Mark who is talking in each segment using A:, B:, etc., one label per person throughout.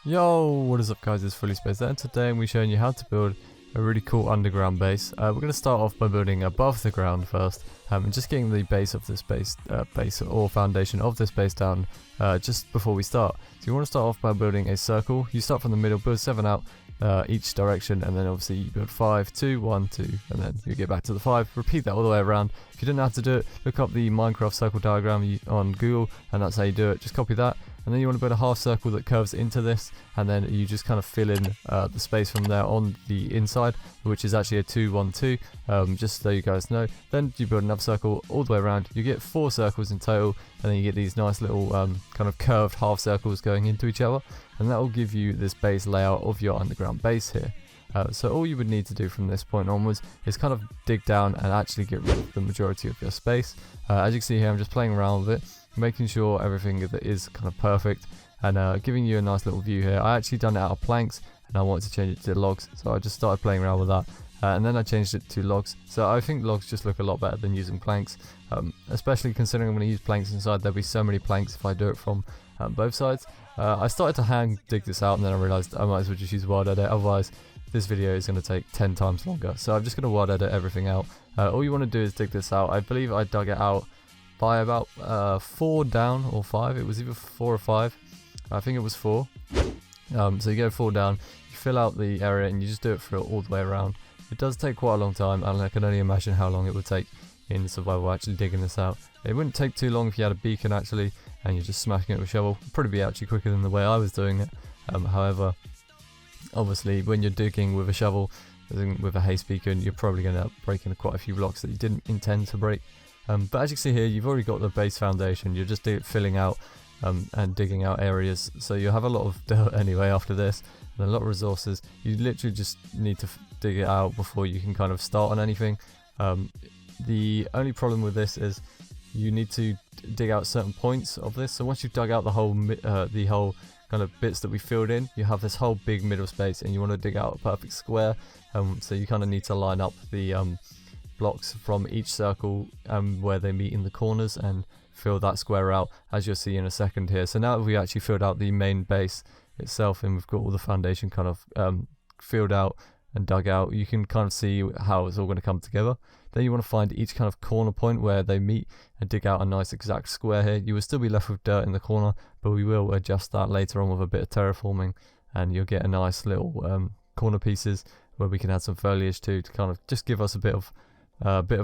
A: Yo, what is up guys, it's FullySpaced and today we're showing you how to build a really cool underground base. We're going to start off by building above the ground first, and just getting the base of this base or foundation of this base down just before we start. So you want to start off by building a circle. You start from the middle, build 7 out each direction, and then obviously you build 5, 2, 1, 2, and then you get back to the 5. Repeat that all the way around. If you don't know how to do it, look up the Minecraft circle diagram on Google, and that's how you do it. Just copy that. And then you want to build a half circle that curves into this, and then you just kind of fill in the space from there on the inside, which is actually a 2, 1, 2, just so you guys know. Then you build another circle all the way around. You get 4 circles in total, and then you get these nice little kind of curved half circles going into each other, and that will give you this base layout of your underground base here. So all you would need to do from this point onwards is kind of dig down and actually get rid of the majority of your space. As you can see here, I'm just playing around with it, making sure everything is kind of perfect, and giving you a nice little view here. I actually done it out of planks, and I wanted to change it to logs, so I just started playing around with that, and then I changed it to logs. So I think logs just look a lot better than using planks, especially considering I'm going to use planks inside. There'll be so many planks if I do it from both sides. I started to hand dig this out, and then I realised I might as well just use wild edit, otherwise this video is going to take 10 times longer. So I'm just going to wild edit everything out. All you want to do is dig this out. I believe I dug it out by about 4 down or 5. It was either 4 or 5. I think it was 4. So you go 4 down, you fill out the area, and you just do it for all the way around. It does take quite a long time, and I can only imagine how long it would take in survival actually digging this out. It wouldn't take too long if you had a beacon actually, and you're just smashing it with a shovel. It'd probably be actually quicker than the way I was doing it. However, obviously when you're digging with a shovel, with a haste beacon, you're probably going to end up breaking quite a few blocks that you didn't intend to break. But as you can see here, you've already got the base foundation. You're just filling out and digging out areas, so you'll have a lot of dirt anyway after this, and a lot of resources. You literally just need to dig it out before you can kind of start on anything. The only problem with this is you need to dig out certain points of this. So once you've dug out the whole kind of bits that we filled in, you have this whole big middle space, and you want to dig out a perfect square. So you kind of need to line up the blocks from each circle where they meet in the corners and fill that square out, as you'll see in a second here. So now that we actually filled out the main base itself, and we've got all the foundation kind of filled out and dug out, you can kind of see how it's all going to come together. Then you want to find each kind of corner point where they meet and dig out a nice exact square here. You will still be left with dirt in the corner, but we will adjust that later on with a bit of terraforming, and you'll get a nice little corner pieces where we can add some foliage to kind of just give us a bit of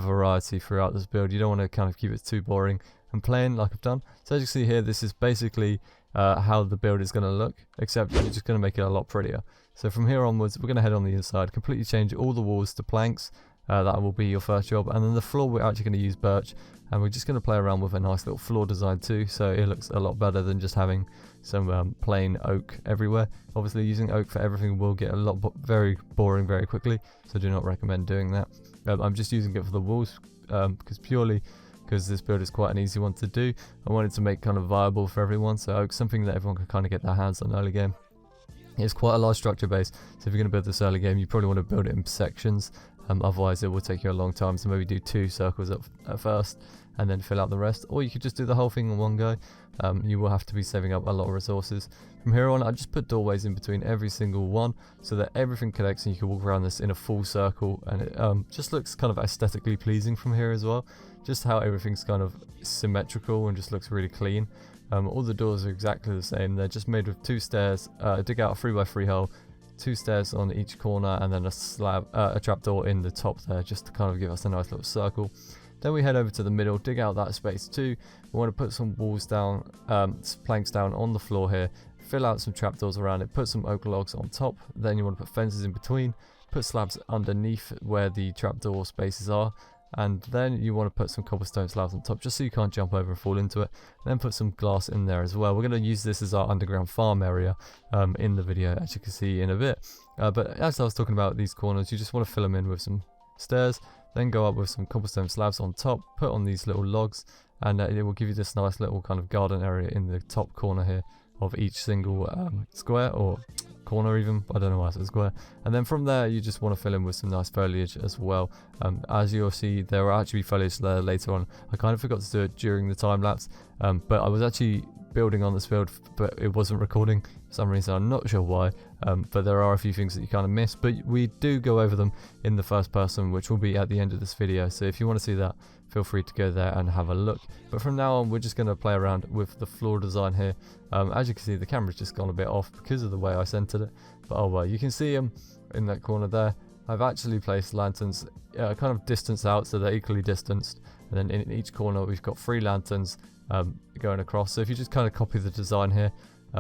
A: variety throughout this build. You don't want to kind of keep it too boring and plain like I've done. So as you see here, this is basically how the build is going to look, except you're just going to make it a lot prettier. So from here onwards, we're going to head on the inside, completely change all the walls to planks. That will be your first job, and then the floor we're actually going to use birch, and we're just going to play around with a nice little floor design too, so it looks a lot better than just having some plain oak everywhere. Obviously using oak for everything will get a lot very boring very quickly, so do not recommend doing that. I'm just using it for the walls because this build is quite an easy one to do. I wanted to make kind of viable for everyone, so oak's something that everyone can kind of get their hands on early game. It's quite a large structure base, so if you're going to build this early game, you probably want to build it in sections. Otherwise it will take you a long time, so maybe do 2 circles at first and then fill out the rest, or you could just do the whole thing in one go. You will have to be saving up a lot of resources. From here on, I just put doorways in between every single one so that everything connects, and you can walk around this in a full circle, and it just looks kind of aesthetically pleasing from here as well. Just how everything's kind of symmetrical and just looks really clean. All the doors are exactly the same. They're just made with 2 stairs. Dig out a 3x3 hole, 2 stairs on each corner, and then a trapdoor in the top there, just to kind of give us a nice little circle. Then we head over to the middle, dig out that space too. We want to put some walls down, planks down on the floor here, fill out some trapdoors around it, put some oak logs on top. Then you want to put fences in between, put slabs underneath where the trapdoor spaces are, and then you want to put some cobblestone slabs on top just so you can't jump over and fall into it. And then put some glass in there as well. We're going to use this as our underground farm area in the video, as you can see in a bit. But as I was talking about these corners, you just want to fill them in with some stairs, then go up with some cobblestone slabs on top, put on these little logs, and it will give you this nice little kind of garden area in the top corner here of each single square, or corner even, I don't know why it's a square. And then from there you just want to fill in with some nice foliage as well. As you'll see, there will actually be foliage there later on. I kind of forgot to do it during the time lapse, but I was actually building on this build, but it wasn't recording for some reason. I'm not sure why, but there are a few things that you kind of miss, but we do go over them in the first person, which will be at the end of this video. So if you want to see that, feel free to go there and have a look. But from now on, we're just going to play around with the floor design here. As you can see, the camera's just gone a bit off because of the way I centered it, but oh well. You can see them in that corner there. I've actually placed lanterns kind of distance out, so they're equally distanced, and then in each corner we've got 3 lanterns going across. So if you just kind of copy the design here,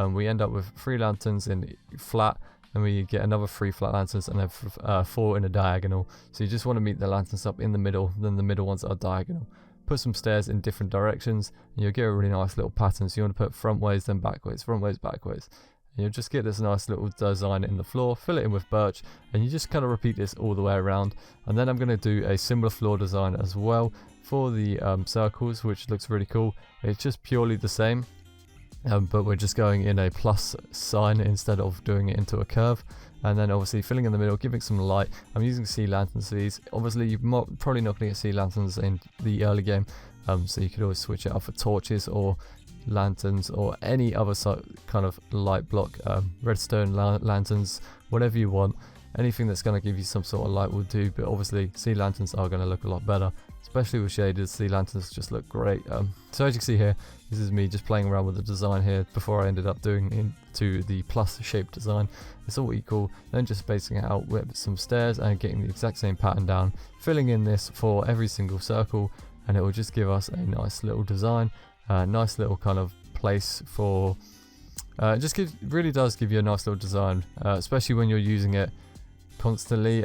A: we end up with 3 lanterns in flat, and we get another 3 flat lanterns, and then 4 in a diagonal. So you just want to meet the lanterns up in the middle, then the middle ones are diagonal. Put some stairs in different directions, and you'll get a really nice little pattern. So you want to put front ways, then back ways, front ways, back ways. And you'll just get this nice little design in the floor, fill it in with birch, and you just kind of repeat this all the way around. And then I'm going to do a similar floor design as well for the circles, which looks really cool. It's just purely the same. But we're just going in a plus sign instead of doing it into a curve, and then obviously filling in the middle, giving some light. I'm using sea lanterns for these. Obviously you're probably not going to get sea lanterns in the early game, so you could always switch it up for torches or lanterns or any other kind of light block, redstone lanterns, whatever you want. Anything that's going to give you some sort of light will do, but obviously sea lanterns are going to look a lot better, especially with shaders. Sea lanterns just look great. So as you can see here, this is me just playing around with the design here before I ended up doing into the plus shape design. It's all equal, then just spacing it out with some stairs and getting the exact same pattern down, filling in this for every single circle, and it will just give us a nice little design, nice little kind of place for really does give you a nice little design, especially when you're using it constantly.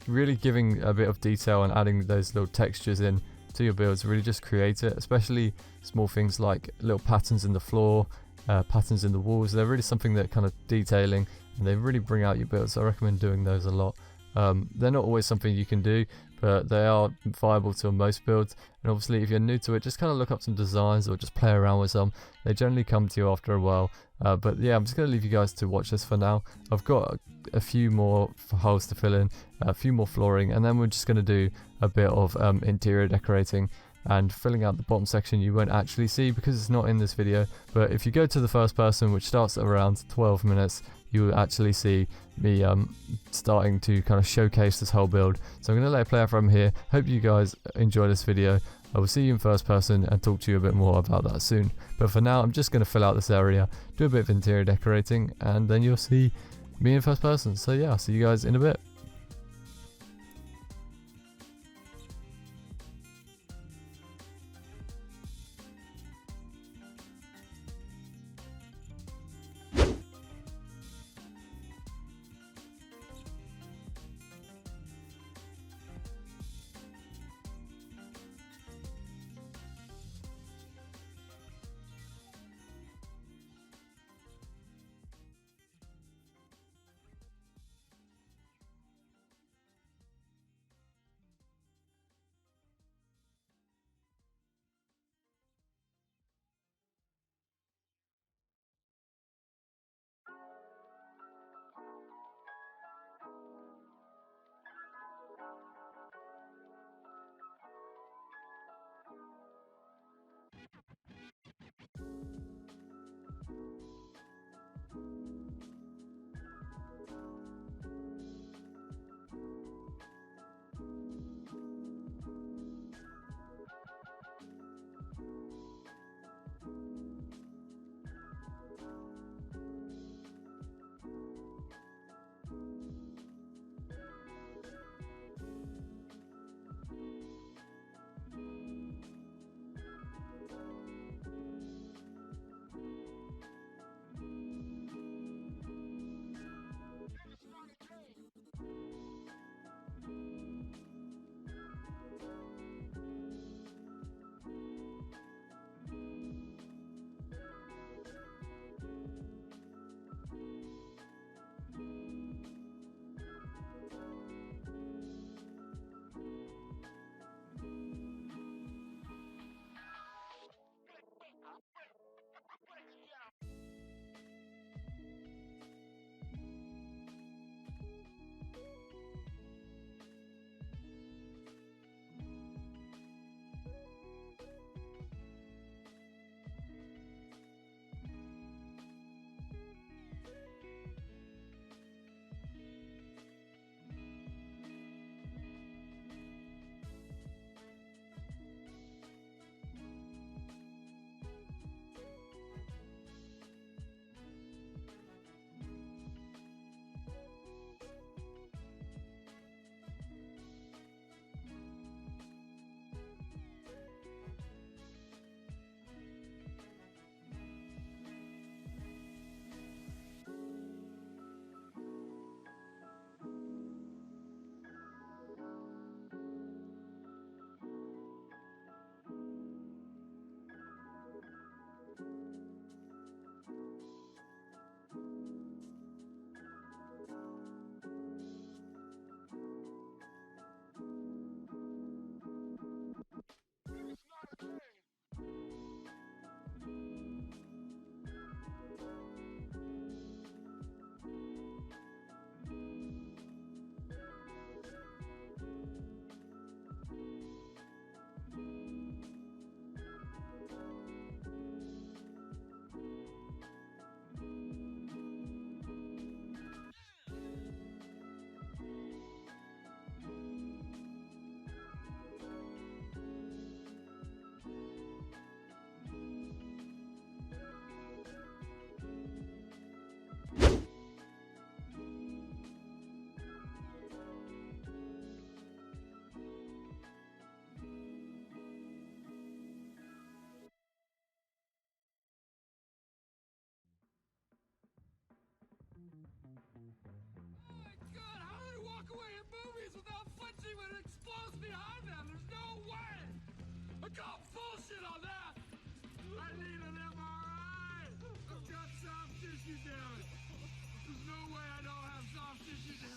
A: Really giving a bit of detail and adding those little textures in to your builds really just create it, especially small things like little patterns in the floor, patterns in the walls. They're really something that kind of detailing, and they really bring out your builds. So I recommend doing those a lot. They're not always something you can do, but they are viable to most builds. And obviously if you're new to it, just kind of look up some designs or just play around with some. They generally come to you after a while. But yeah, I'm just going to leave you guys to watch this for now. I've got a few more holes to fill in, a few more flooring, and then we're just going to do a bit of interior decorating and filling out the bottom section. You won't actually see because it's not in this video, but if you go to the first person, which starts at around 12 minutes, you will actually see me starting to kind of showcase this whole build. So I'm going to let it play out from here. Hope you guys enjoy this video. I will see you in first person and talk to you a bit more about that soon. But for now, I'm just going to fill out this area, do a bit of interior decorating, and then you'll see me in first person. So yeah, I'll see you guys in a bit.
B: God, how do they walk away in movies without flinching when it explodes behind them? There's no way! I call bullshit on that! I need an MRI! I've got soft tissue damage! There's no way I don't have soft tissue damage!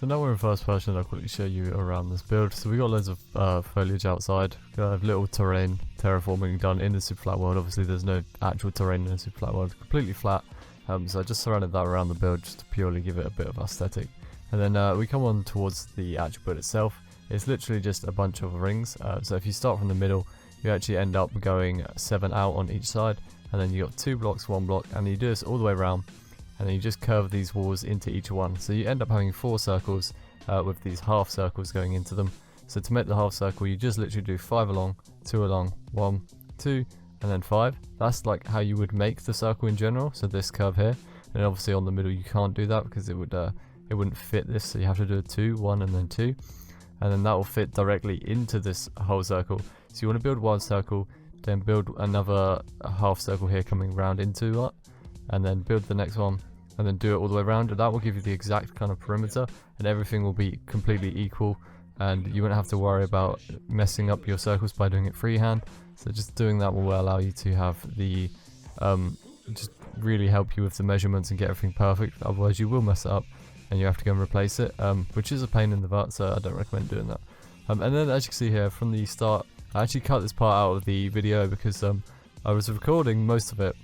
A: So now we're in first person, I'll quickly show you around this build. So we got loads of foliage outside, got little terrain, terraforming done in the super flat world. Obviously there's no actual terrain in the super flat world, completely flat. So I just surrounded that around the build just to purely give it a bit of aesthetic. And then we come on towards the actual build itself. It's literally just a bunch of rings. So if you start from the middle, you actually end up going 7 out on each side. And then you got 2 blocks, 1 block, and you do this all the way around. And then you just curve these walls into each one. So you end up having 4 circles with these half circles going into them. So to make the half circle, you just literally do 5 along, 2 along, 1, 2, and then 5. That's like how you would make the circle in general. So this curve here, and obviously on the middle you can't do that because it wouldn't fit this. So you have to do a 2, 1, and then 2, and then that will fit directly into this whole circle. So you want to build one circle, then build another half circle here coming round into that, and then build the next one, and then do it all the way around, and that will give you the exact kind of perimeter, and everything will be completely equal, and you won't have to worry about messing up your circles by doing it freehand. So just doing that will allow you to have the just really help you with the measurements and get everything perfect. Otherwise you will mess it up and you have to go and replace it, which is a pain in the butt, so I don't recommend doing that. And then as you can see here from the start, I actually cut this part out of the video because I was recording most of it.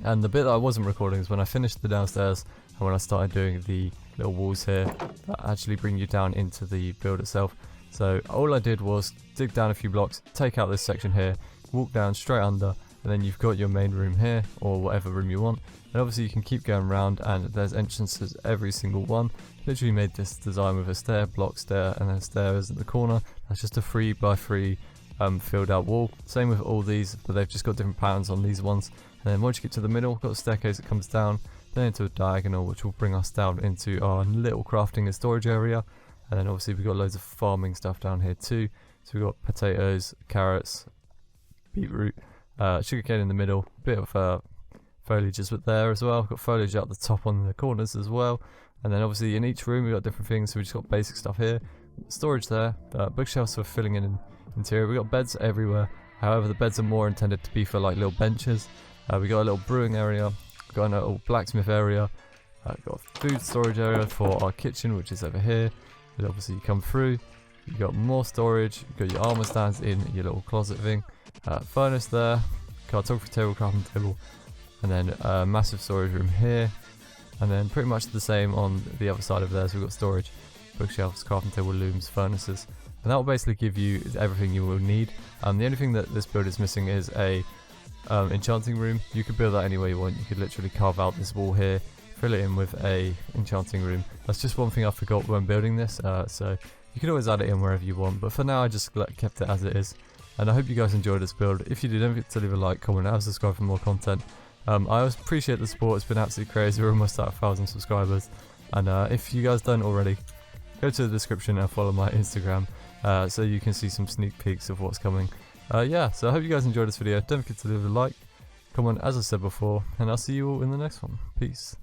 A: And the bit that I wasn't recording is when I finished the downstairs and when I started doing the little walls here that actually bring you down into the build itself. So all I did was dig down a few blocks, take out this section here, walk down straight under, and then you've got your main room here, or whatever room you want. And obviously you can keep going around, and there's entrances every single one. Literally made this design with a stair, block, stair, and then stairs at the corner. That's just a 3x3 filled out wall. Same with all these, but they've just got different patterns on these ones. And then once you get to the middle, got a staircase that comes down, then into a diagonal, which will bring us down into our little crafting and storage area. And then obviously we've got loads of farming stuff down here too. So we've got potatoes, carrots, beetroot, sugarcane in the middle, bit of foliage is there as well. We've got foliage out the top on the corners as well. And then obviously in each room we've got different things. So we just got basic stuff here, storage there, bookshelves for filling in interior. We've got beds everywhere. However, the beds are more intended to be for like little benches. We got a little brewing area, got a little blacksmith area, got a food storage area for our kitchen, which is over here. And obviously you come through, you got more storage, you got your armor stands in your little closet thing, furnace there, cartography table, crafting table, and then a massive storage room here, and then pretty much the same on the other side of there. So we've got storage, bookshelves, crafting table, looms, furnaces, and that will basically give you everything you will need. The only thing that this build is missing is a enchanting room. You could build that any way you want. You could literally carve out this wall here, fill it in with a enchanting room. That's just one thing I forgot when building this, so you can always add it in wherever you want, but for now I just kept it as it is. And I hope you guys enjoyed this build. If you did, don't forget to leave a like, comment, and subscribe for more content. I always appreciate the support. It's been absolutely crazy. We're almost at 1,000 subscribers, and if you guys don't already, go to the description and follow my Instagram so you can see some sneak peeks of what's coming. Yeah, so I hope you guys enjoyed this video. Don't forget to leave a like, comment as I said before, and I'll see you all in the next one. Peace.